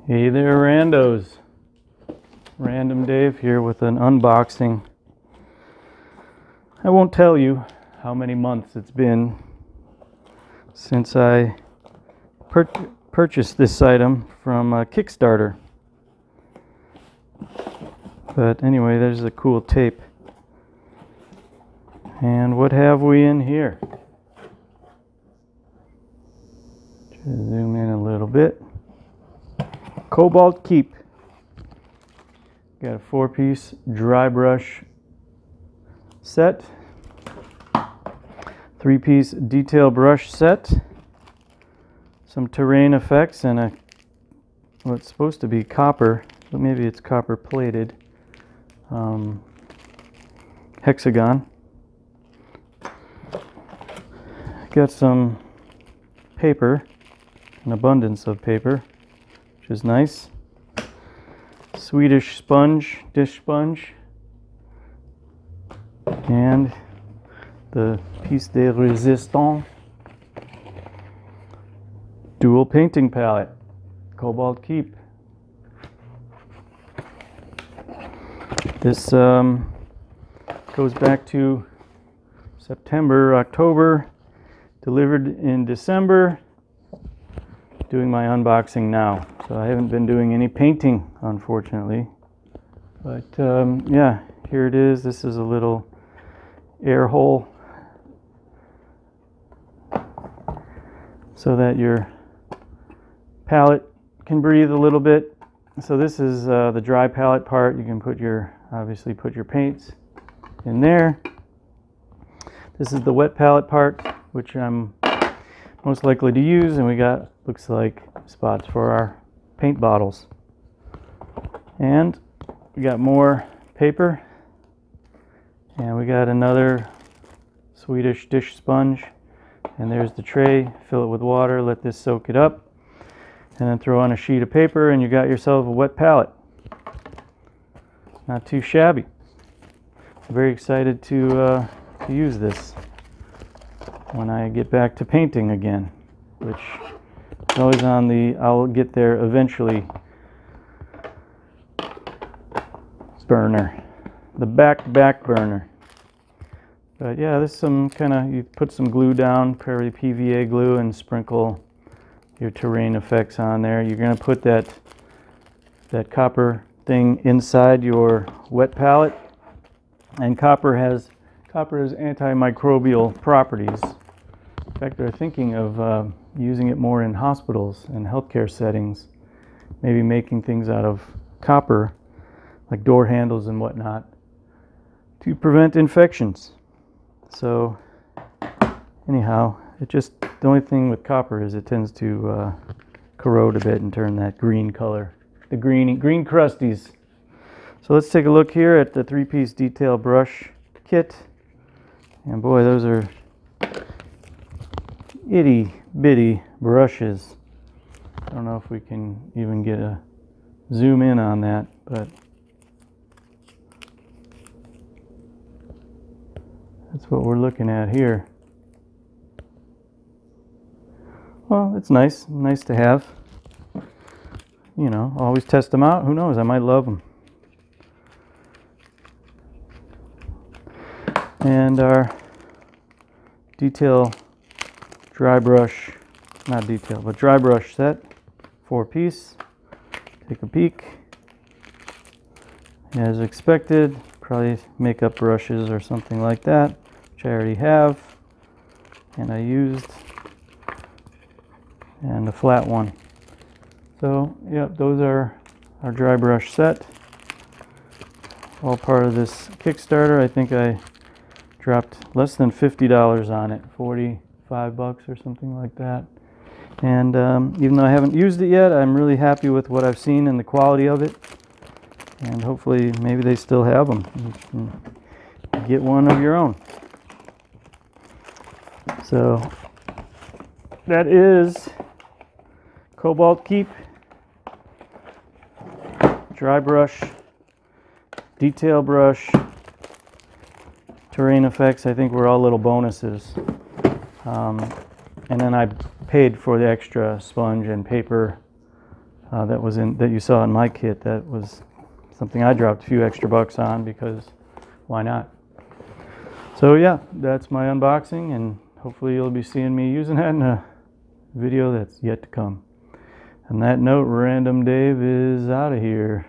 Hey there, randos. Random Dave here with an unboxing. I won't tell you how many months it's been since I purchased this item from Kickstarter. But anyway, there's a cool tape. And what have we in here? Try to zoom in a little bit. Cobalt Keep. Got a 4-piece dry brush set, 3-piece detail brush set, some terrain effects, and what's supposed to be copper, but maybe it's copper plated hexagon. Got some paper, an abundance of paper, which is nice. Swedish sponge, dish sponge, and the piece de resistance dual painting palette, Cobalt Keep. This goes back to September, October, delivered in December. Doing my unboxing now, so I haven't been doing any painting, unfortunately, but yeah, here it is. This is a little air hole so that your palette can breathe a little bit. So this is the dry palette part. You can obviously put your paints in there. This is the wet palette part, which I'm most likely to use, and we got, looks like, spots for our paint bottles. And we got more paper, and we got another Swedish dish sponge, and there's the tray. Fill it with water, let this soak it up, and then throw on a sheet of paper, and you got yourself a wet palette. Not too shabby. I'm very excited to use this when I get back to painting again, which is always on the I'll get there eventually burner, the back burner. But yeah, this is some kind of, you put some glue down, probably PVA glue, and sprinkle your terrain effects on there. You're going to put that copper thing inside your wet palette, and copper has antimicrobial properties. In fact, they're thinking of using it more in hospitals and healthcare settings, maybe making things out of copper, like door handles and whatnot, to prevent infections. So anyhow, the only thing with copper is it tends to corrode a bit and turn that green color, the green crusties. So let's take a look here at the 3-piece detail brush kit. And boy, those are itty bitty brushes. I don't know if we can even get a zoom in on that, but that's what we're looking at here. Well, it's nice to have. You know, always test them out. Who knows, I might love them. And our detail dry brush set, 4-piece. Take a peek. As expected, probably makeup brushes or something like that, which I already have, and I used, and a flat one. So yep, those are our dry brush set, all part of this Kickstarter. I think I dropped less than $50 on it, 45 bucks or something like that. And even though I haven't used it yet, I'm really happy with what I've seen and the quality of it. And hopefully maybe they still have them. You can get one of your own. So that is Cobalt Keep dry brush, detail brush, terrain effects. I think were all little bonuses. And then I paid for the extra sponge and paper that you saw in my kit. That was something I dropped a few extra bucks on because why not? So yeah, that's my unboxing, and hopefully you'll be seeing me using that in a video that's yet to come. On that note, Random Dave is out of here.